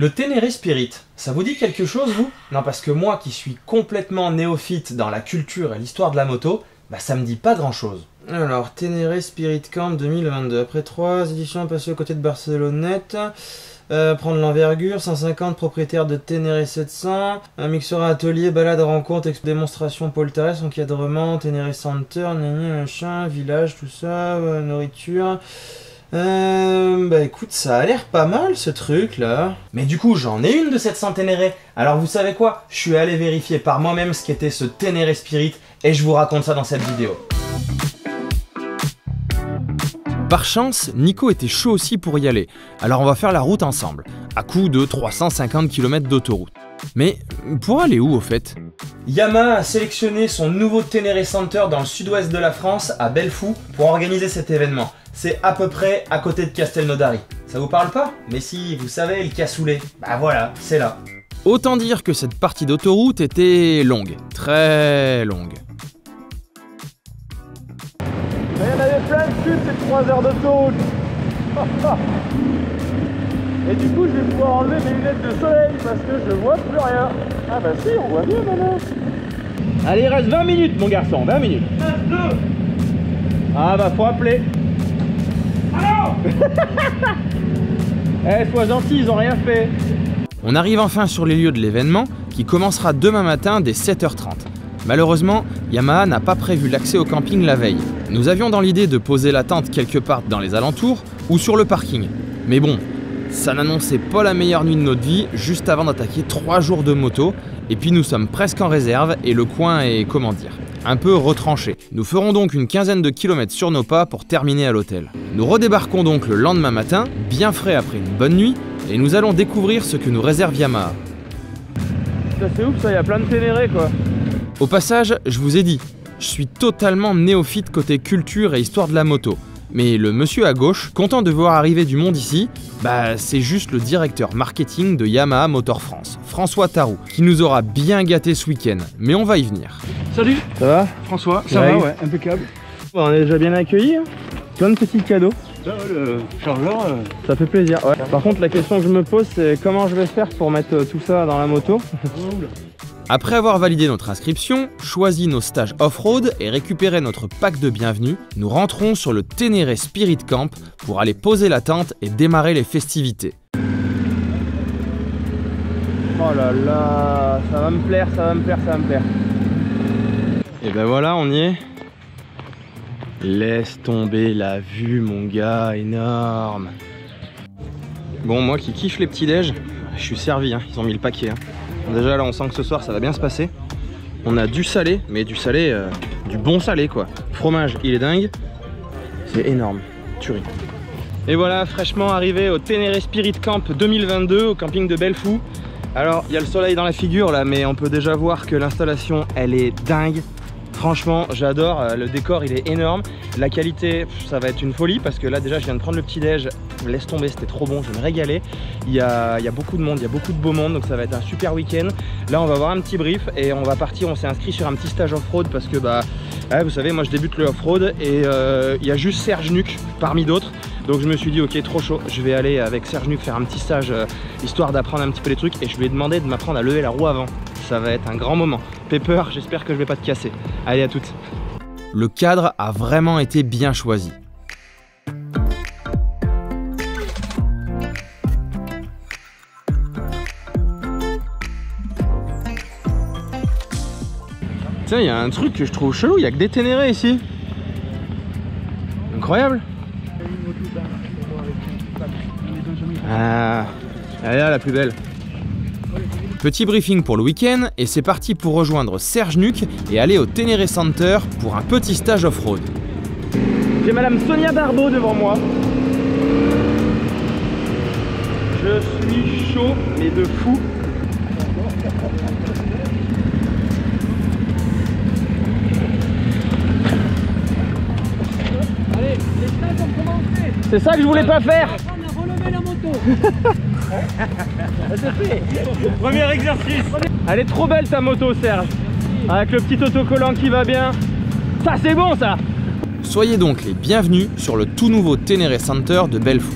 Le Ténéré Spirit, ça vous dit quelque chose, vous? Non, parce que moi qui suis complètement néophyte dans la culture et l'histoire de la moto, bah ça me dit pas grand chose. Alors, Ténéré Spirit Camp 2022, après 3 éditions passées aux côtés de Barcelonnette, prendre l'envergure, 150 propriétaires de Ténéré 700, un mixeur à atelier, balade, rencontre, démonstration pôle terrestre, encadrement, Ténéré Center, machin, village, tout ça, nourriture... bah écoute, ça a l'air pas mal ce truc là. Mais du coup, j'en ai une de 700 Ténéré. Alors vous savez quoi? Je suis allé vérifier par moi-même ce qu'était ce Ténéré Spirit et je vous raconte ça dans cette vidéo. Par chance, Nico était chaud aussi pour y aller. Alors on va faire la route ensemble, à coup de 350 km d'autoroute. Mais pour aller où au fait? Yamaha a sélectionné son nouveau Ténéré Center dans le sud-ouest de la France, à Bellefou, pour organiser cet événement. C'est à peu près à côté de Castelnaudary. Ça vous parle pas? Mais si, vous savez, le cassoulet. Bah voilà, c'est là. Autant dire que cette partie d'autoroute était longue, très longue. Il y en avait plein de chutes, c'est 3 heures d'autoroute. Et du coup, je vais pouvoir enlever mes lunettes de soleil parce que je vois plus rien. Ah bah si, on voit bien maintenant. Allez, il reste 20 minutes, mon garçon, 20 minutes. 2. Ah bah, faut appeler. Allô. Eh, sois gentil, ils ont rien fait. On arrive enfin sur les lieux de l'événement qui commencera demain matin dès 7h30. Malheureusement, Yamaha n'a pas prévu l'accès au camping la veille. Nous avions dans l'idée de poser la tente quelque part dans les alentours ou sur le parking. Mais bon, ça n'annonçait pas la meilleure nuit de notre vie juste avant d'attaquer 3 jours de moto. Et puis nous sommes presque en réserve et le coin est, comment dire, un peu retranché. Nous ferons donc une quinzaine de kilomètres sur nos pas pour terminer à l'hôtel. Nous redébarquons donc le lendemain matin, bien frais après une bonne nuit, et nous allons découvrir ce que nous réserve Yamaha. Ça c'est ouf ça, il y a plein de Ténéré quoi. Au passage, je vous ai dit, je suis totalement néophyte côté culture et histoire de la moto. Mais le monsieur à gauche, content de voir arriver du monde ici, bah c'est juste le directeur marketing de Yamaha Motor France, François Tarou, qui nous aura bien gâté ce week-end, mais on va y venir. Salut. Ça va François? Ça va, ouais, impeccable. Bon, on est déjà bien accueillis, hein. Plein de petits cadeaux. Ça, le chargeur, ça fait plaisir, ouais. Par contre, la question que je me pose, c'est comment je vais faire pour mettre tout ça dans la moto. Après avoir validé notre inscription, choisi nos stages off-road et récupéré notre pack de bienvenue, nous rentrons sur le Ténéré Spirit Camp pour aller poser la tente et démarrer les festivités. Oh là là, ça va me plaire, ça va me plaire, ça va me plaire. Et ben voilà, on y est. Laisse tomber la vue, mon gars, énorme. Bon, moi qui kiffe les petits déj, je suis servi, hein. Ils ont mis le paquet. Hein. Déjà là on sent que ce soir ça va bien se passer. On a du salé, mais du salé, du bon salé quoi. Fromage, il est dingue. C'est énorme, tuerie. Et voilà, fraîchement arrivé au Ténéré Spirit Camp 2022 au camping de Bellefou. Alors il y a le soleil dans la figure là, mais on peut déjà voir que l'installation elle est dingue. Franchement j'adore, le décor il est énorme. La qualité, ça va être une folie parce que là déjà je viens de prendre le petit déj. Laisse tomber, c'était trop bon, je vais me régaler. Il y a beaucoup de monde, il y a beaucoup de beau monde, donc ça va être un super week-end. Là on va avoir un petit brief et on va partir, on s'est inscrit sur un petit stage off-road parce que bah ouais, vous savez moi je débute le off-road et il y a juste Serge Nuc parmi d'autres. Donc je me suis dit ok, trop chaud, je vais aller avec Serge Nuc faire un petit stage histoire d'apprendre un petit peu les trucs et je lui ai demandé de m'apprendre à lever la roue avant. Ça va être un grand moment. Pepper, j'espère que je vais pas te casser. Allez, à toutes. Le cadre a vraiment été bien choisi. Tiens, il y a un truc que je trouve chelou, il y a que des Ténéré ici. Incroyable. Ah, elle est là la plus belle. Petit briefing pour le week-end et c'est parti pour rejoindre Serge Nuc et aller au Ténéré Center pour un petit stage off-road. J'ai madame Sonia Barbeau devant moi. Je suis chaud mais de fou. Allez, les stages ont commencé. C'est ça que je voulais pas faire. On a relevé la moto. C'est fait. Premier exercice. Elle est trop belle ta moto Serge. Avec le petit autocollant qui va bien. Ça c'est bon ça. Soyez donc les bienvenus sur le tout nouveau Ténéré Center de Bellefou.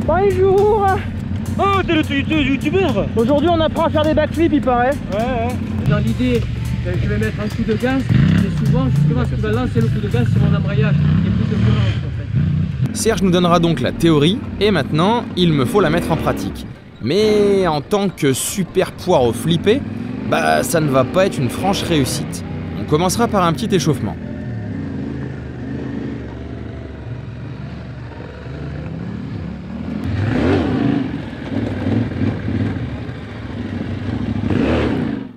Bonjour. Oh, t'es le youtubeur. Aujourd'hui on apprend à faire des backflips il paraît. Ouais. Dans l'idée, je vais mettre un coup de gaz. Et souvent, justement, ce qui va lancer le coup de gaz, c'est mon embrayage. Il y a plus de violence en fait. Serge nous donnera donc la théorie, et maintenant, il me faut la mettre en pratique. Mais en tant que super poireau flippé, bah ça ne va pas être une franche réussite. On commencera par un petit échauffement.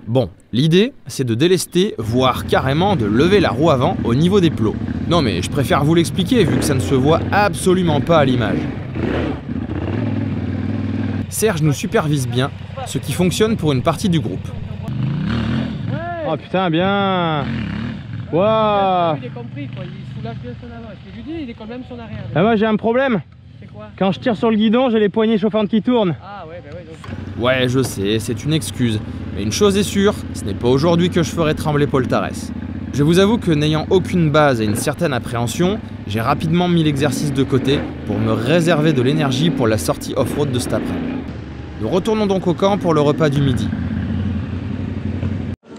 Bon, l'idée, c'est de délester, voire carrément de lever la roue avant au niveau des plots. Non mais je préfère vous l'expliquer vu que ça ne se voit absolument pas à l'image. Serge nous supervise bien, ce qui fonctionne pour une partie du groupe. Oh putain, bien. Waouh. Il est compris, quoi. Il soulage bien son avant. Je lui dis, il est quand même son arrière. Ah, moi j'ai un problème. C'est quoi? Quand je tire sur le guidon, j'ai les poignées chauffantes qui tournent. Ah ouais, bah ouais. Donc... Ouais, je sais, c'est une excuse. Mais une chose est sûre, ce n'est pas aujourd'hui que je ferai trembler Paul Tarès. Je vous avoue que n'ayant aucune base et une certaine appréhension, j'ai rapidement mis l'exercice de côté pour me réserver de l'énergie pour la sortie off-road de cet après-midi. Nous retournons donc au camp pour le repas du midi.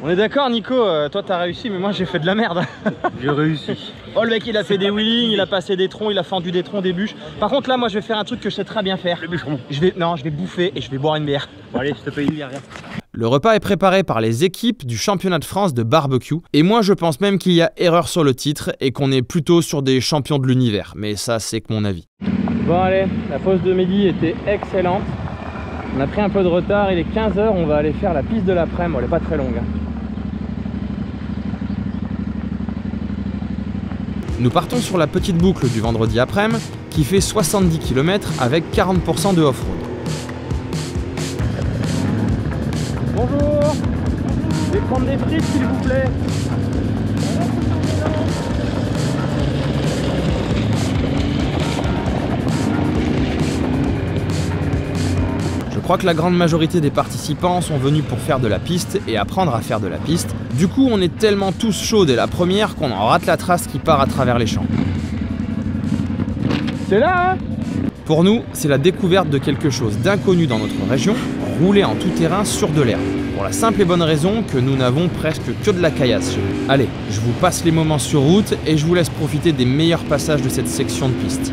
On est d'accord Nico, toi t'as réussi mais moi j'ai fait de la merde. J'ai réussi. Oh le mec il a fait des wheelings, il a passé des troncs, il a fendu des troncs, des bûches. Par contre là moi je vais faire un truc que je sais très bien faire. Le bûcheron. Je vais bouffer et je vais boire une bière. Bon allez, je te paye une bière. Le repas est préparé par les équipes du championnat de France de barbecue. Et moi je pense même qu'il y a erreur sur le titre et qu'on est plutôt sur des champions de l'univers. Mais ça c'est que mon avis. Bon allez, la pause de midi était excellente. On a pris un peu de retard, il est 15 h, on va aller faire la piste de l'après-midi, elle est pas très longue. Nous partons sur la petite boucle du vendredi après-midi qui fait 70 km avec 40% de off-road. Bonjour. Je vais prendre des frites s'il vous plaît. Je crois que la grande majorité des participants sont venus pour faire de la piste et apprendre à faire de la piste. Du coup, on est tellement tous chauds dès la première qu'on en rate la trace qui part à travers les champs. C'est là hein. Pour nous, c'est la découverte de quelque chose d'inconnu dans notre région, rouler en tout terrain sur de l'herbe. Pour la simple et bonne raison que nous n'avons presque que de la caillasse chez nous. Allez, je vous passe les moments sur route et je vous laisse profiter des meilleurs passages de cette section de piste.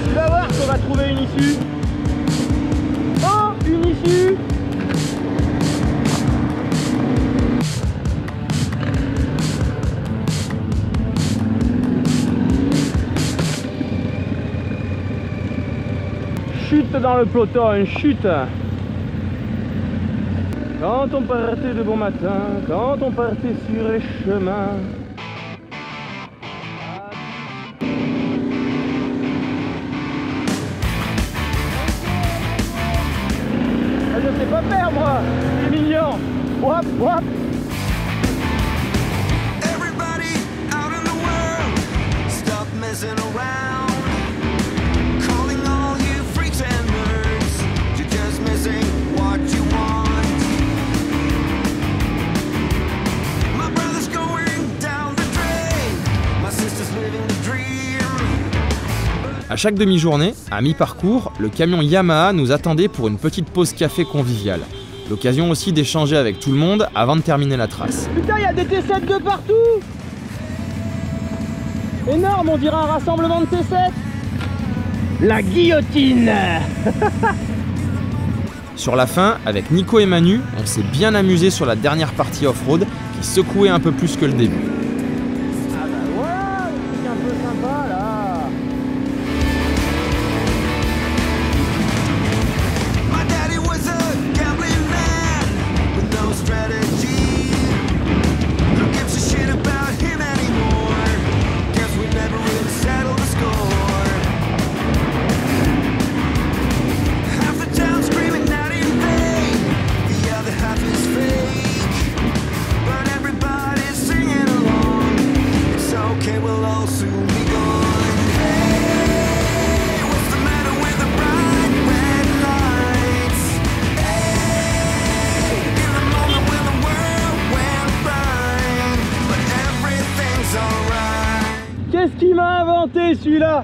Tu vas voir qu'on va trouver une issue. Oh, une issue. Chute dans le peloton, chute. Quand on partait de bon matin, quand on partait sur les chemins. Je sais pas faire moi, c'est mignon. Wap wap. Everybody out in the world, stop messing around. Calling all you freaks and nerds, you're just missing what you want. My brother's going down the drain. chaque demi-journée, à mi-parcours, le camion Yamaha nous attendait pour une petite pause café conviviale. L'occasion aussi d'échanger avec tout le monde avant de terminer la trace. Putain, il y a des T7 de partout! Énorme, on dirait un rassemblement de T7! La guillotine! Sur la fin, avec Nico et Manu, on s'est bien amusé sur la dernière partie off-road qui secouait un peu plus que le début. Ah bah voilà, le truc un peu sympa là! My daddy was a gambling man with no strategy. Who gives a shit about him anymore? Guess we never really settled the score. Half the town screaming out in vain, the other half is fake. But everybody's singing along. It's okay, we'll all soon be gone. Hey, what's the matter with the bright red lights? Hey, in the moment when the world went blind, but everything's alright. Qu'est-ce qu'il m'a inventé celui-là?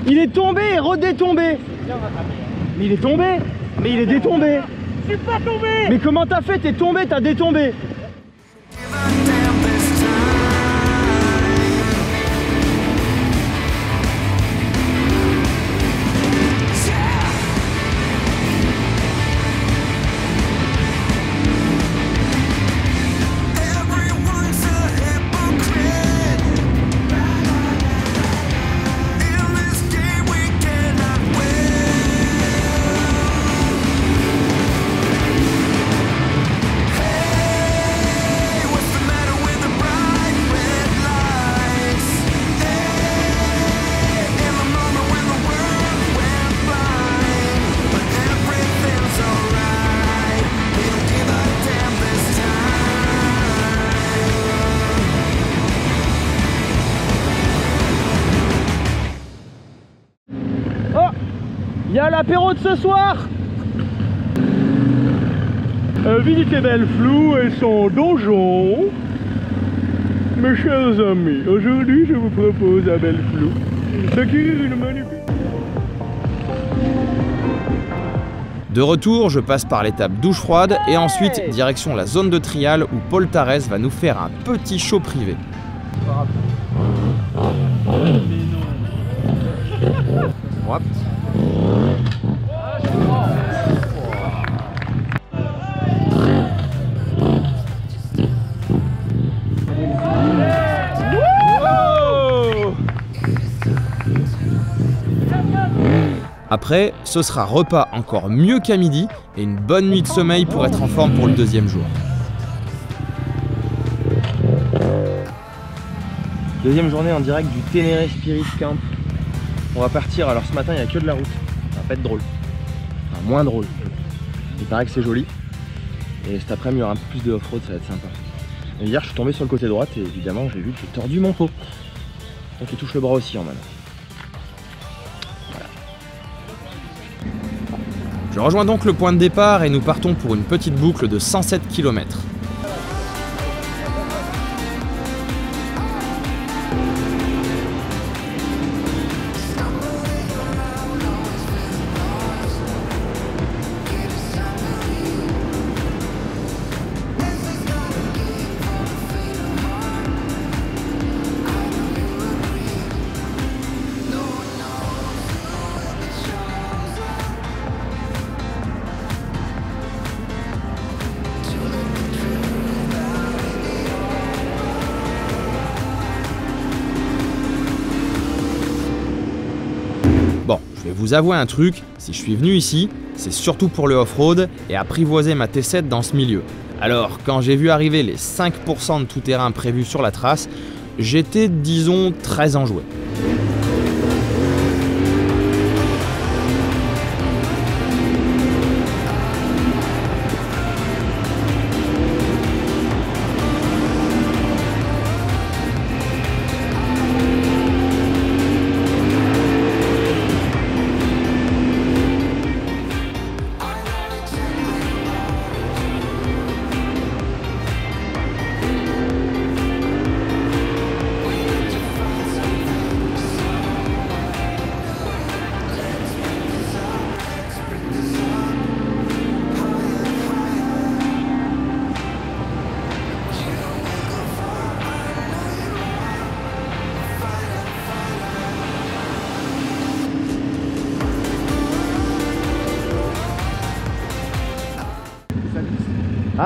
Il est tombé et redétombé. Mais il est tombé. Mais il est détombé. Je suis pas tombé. Mais comment t'as fait? T'es tombé, t'as détombé. Give a damn this time. Yeah. Everyone's a hypocrite. In this game we cannot win. Hey, what's the matter with the bright red lights? Hey, in the moment when the world went blind, but everything's alright. We don't give a damn this time. Oh, il y a l'apéro de ce soir. Visitez Belleflou et son donjon. Mes chers amis, aujourd'hui je vous propose à Belleflou d'acquérir une magnifique... De retour, je passe par l'étape douche froide et ensuite direction la zone de trial où Paul Tarès va nous faire un petit show privé. Hop. Après, ce sera repas encore mieux qu'à midi et une bonne nuit de sommeil pour être en forme pour le deuxième jour. Deuxième journée en direct du Ténéré Spirit Camp. On va partir, alors ce matin il n'y a que de la route. Ça va pas être drôle. Enfin, moins drôle. Il paraît que c'est joli. Et cet après-midi il y aura un peu plus de off-road, ça va être sympa. Et hier je suis tombé sur le côté droit et évidemment j'ai vu que j'ai tordu mon pot. Donc il touche le bras aussi en mal. Je rejoins donc le point de départ et nous partons pour une petite boucle de 107 km. Bon, je vais vous avouer un truc, si je suis venu ici, c'est surtout pour le off-road et apprivoiser ma T7 dans ce milieu. Alors, quand j'ai vu arriver les 5% de tout-terrain prévus sur la trace, j'étais, disons, très enjoué.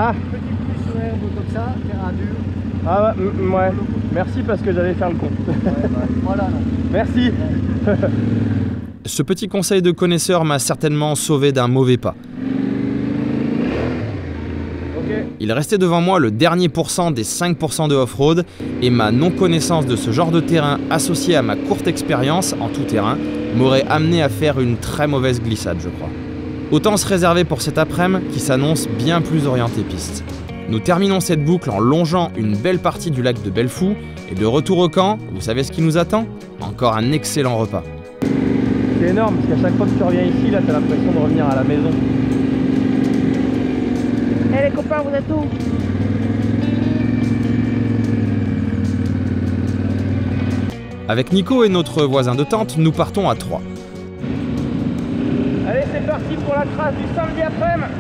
Ah, Petit plus sur herbe comme ça, terrain dur. ah ouais, merci parce que j'allais faire le con. Voilà. Non. Merci. Ce petit conseil de connaisseur m'a certainement sauvé d'un mauvais pas. Il restait devant moi le dernier pourcent des 5% de off-road et ma non-connaissance de ce genre de terrain associée à ma courte expérience en tout terrain m'aurait amené à faire une très mauvaise glissade, je crois. Autant se réserver pour cet après-midi qui s'annonce bien plus orienté piste. Nous terminons cette boucle en longeant une belle partie du lac de Bellefou et de retour au camp, vous savez ce qui nous attend? Encore un excellent repas. C'est énorme parce qu'à chaque fois que tu reviens ici, là, t'as l'impression de revenir à la maison. Eh les copains, vous êtes où? Avec Nico et notre voisin de tente, nous partons à 3. Allez, c'est parti pour la trace du samedi après-midi.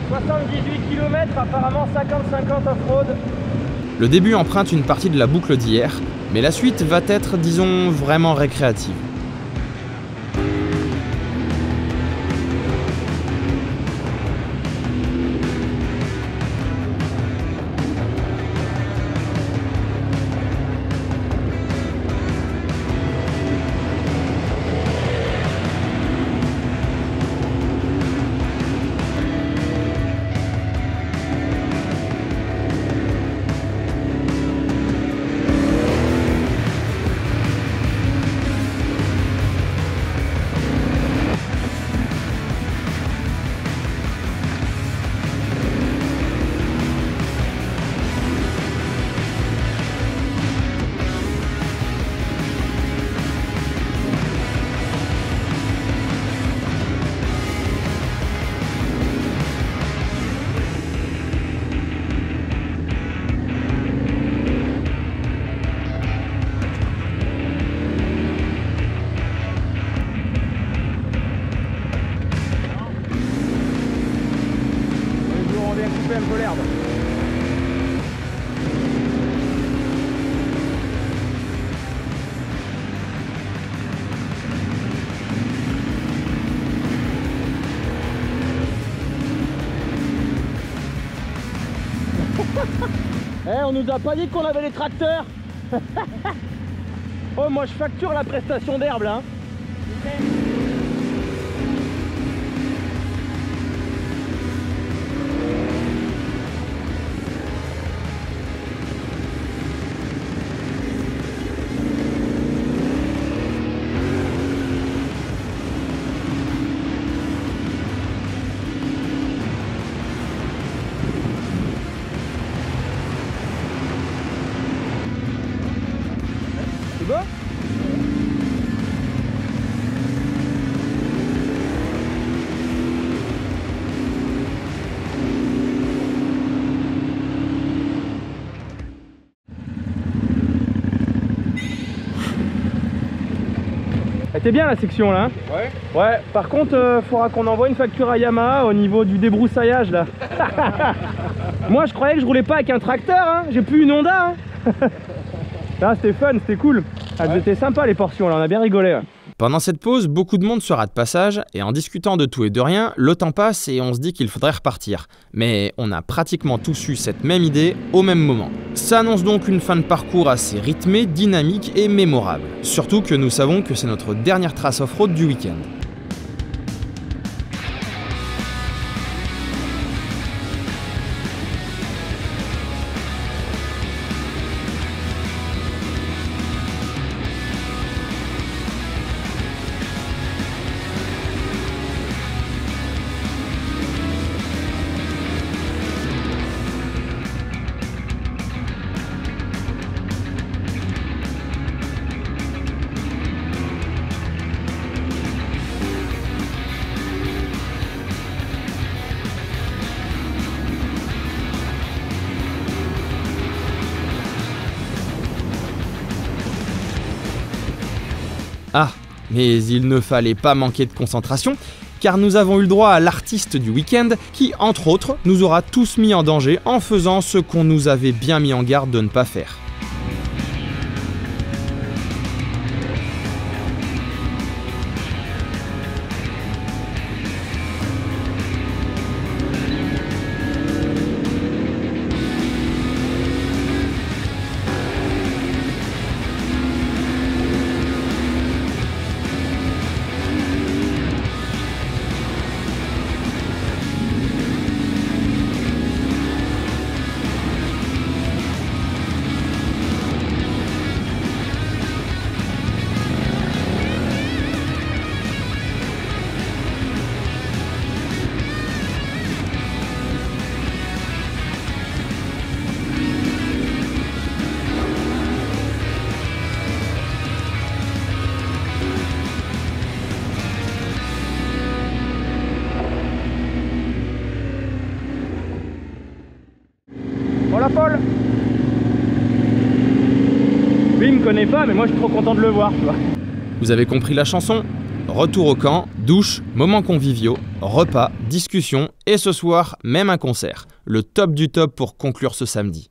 78 km, apparemment 50-50 off-road. Le début emprunte une partie de la boucle d'hier, mais la suite va être, disons, vraiment récréative. Un peu l'herbe. On nous a pas dit qu'on avait les tracteurs. Oh, moi je facture la prestation d'herbe là. C'est bon? Elle était bien la section là. Ouais. Ouais, par contre, faudra qu'on envoie une facture à Yamaha au niveau du débroussaillage là. Moi je croyais que je roulais pas avec un tracteur, hein. J'ai plus une Honda. Hein. Ah, c'était fun, c'était cool. Elles étaient sympas les portions là, on a bien rigolé. Ouais. Pendant cette pause, beaucoup de monde sera de passage et en discutant de tout et de rien, le temps passe et on se dit qu'il faudrait repartir. Mais on a pratiquement tous eu cette même idée au même moment. Ça annonce donc une fin de parcours assez rythmée, dynamique et mémorable. Surtout que nous savons que c'est notre dernière trace off-road du week-end. Ah, mais il ne fallait pas manquer de concentration, car nous avons eu le droit à l'artiste du week-end qui, entre autres, nous aura tous mis en danger en faisant ce qu'on nous avait bien mis en garde de ne pas faire. connaît pas, mais moi je suis trop content de le voir, tu vois. Vous avez compris la chanson? Retour au camp, douche, moments conviviaux, repas, discussions et ce soir, même un concert. Le top du top pour conclure ce samedi.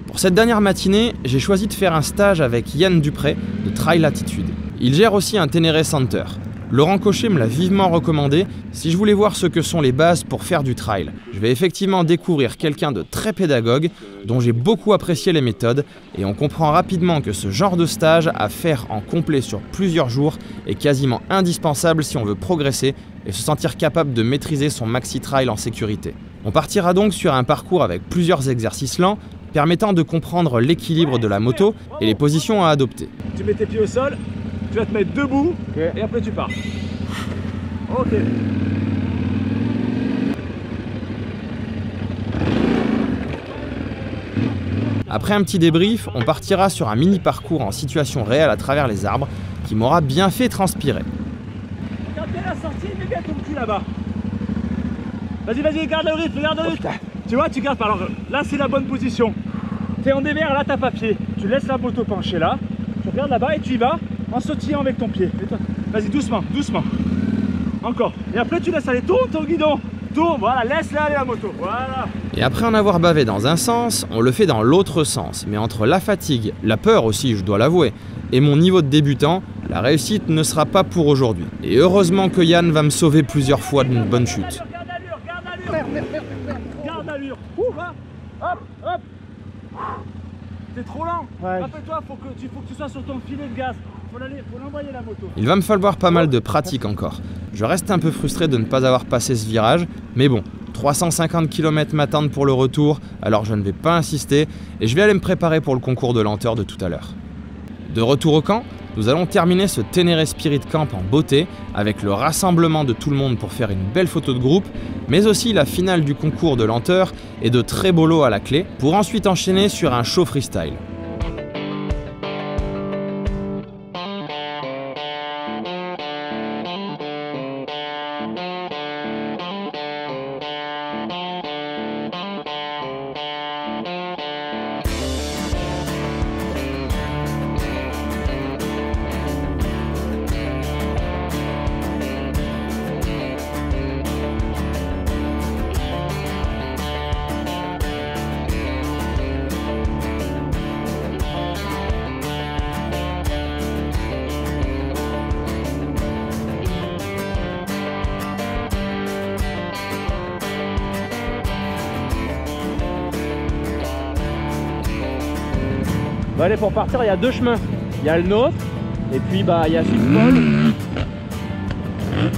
Pour cette dernière matinée, j'ai choisi de faire un stage avec Yann Dupré de Trail Attitude. Il gère aussi un Ténéré Center. Laurent Cochet me l'a vivement recommandé si je voulais voir ce que sont les bases pour faire du trail. Je vais effectivement découvrir quelqu'un de très pédagogue, dont j'ai beaucoup apprécié les méthodes, et on comprend rapidement que ce genre de stage à faire en complet sur plusieurs jours est quasiment indispensable si on veut progresser et se sentir capable de maîtriser son maxi trail en sécurité. On partira donc sur un parcours avec plusieurs exercices lents, permettant de comprendre l'équilibre de la moto et les positions à adopter. Tu mets tes pieds au sol, tu vas te mettre debout et après tu pars. Ok. Après un petit débrief, on partira sur un mini parcours en situation réelle à travers les arbres qui m'aura bien fait transpirer. Regarde bien la sortie, mets bien ton cul là-bas. Vas-y, garde le rythme, regarde le rythme. Tu vois, tu gardes pas. Alors là, c'est la bonne position. T'es en dévers, là t'as pas pied. Tu laisses la moto pencher là, tu regardes là-bas et tu y vas en sautillant avec ton pied. Vas-y, doucement, doucement. Encore. Et après tu laisses aller, tourne ton guidon. Tourne, voilà, laisse-la aller la moto. Voilà. Et après en avoir bavé dans un sens, on le fait dans l'autre sens. Mais entre la fatigue, la peur aussi, je dois l'avouer, et mon niveau de débutant, la réussite ne sera pas pour aujourd'hui. Et heureusement que Yann va me sauver plusieurs fois d'une bonne chute. Garde l'allure. Hop, hop. T'es trop lent. Ouais. Rappelle-toi, faut que tu sois sur ton filet de gaz. Faut l'envoyer la moto. Il va me falloir pas mal de pratique encore. Je reste un peu frustré de ne pas avoir passé ce virage, mais bon, 350 km m'attendent pour le retour, alors je ne vais pas insister et je vais aller me préparer pour le concours de lenteur de tout à l'heure. De retour au camp, nous allons terminer ce Ténéré Spirit Camp en beauté avec le rassemblement de tout le monde pour faire une belle photo de groupe, mais aussi la finale du concours de lenteur et de très beaux lots à la clé pour ensuite enchaîner sur un show freestyle. Bon, allez, pour partir, il y a deux chemins. Il y a le nôtre, et puis bah il y a celui de Paul.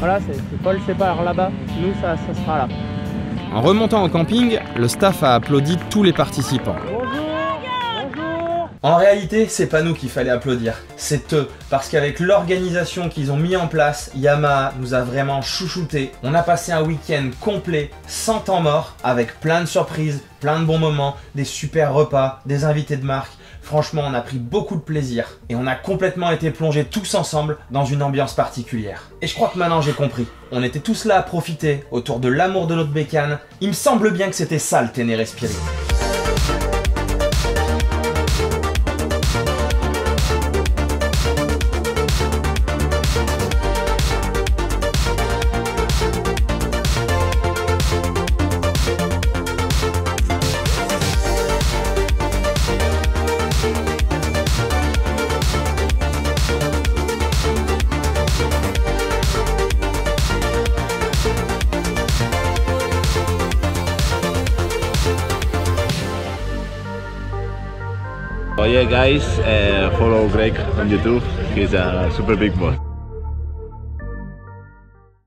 Voilà, c'est Paul, c'est par là-bas. Nous, ça sera là. En remontant au camping, le staff a applaudi tous les participants. En réalité, c'est pas nous qu'il fallait applaudir, c'est eux. Parce qu'avec l'organisation qu'ils ont mis en place, Yamaha nous a vraiment chouchouté. On a passé un week-end complet, sans temps mort, avec plein de surprises, plein de bons moments, des super repas, des invités de marque. Franchement, on a pris beaucoup de plaisir. Et on a complètement été plongés tous ensemble dans une ambiance particulière. Et je crois que maintenant j'ai compris. On était tous là à profiter, autour de l'amour de notre bécane. Il me semble bien que c'était ça le Ténéré Spirit. Oh yeah guys, follow Greg on YouTube, he's a super big boss.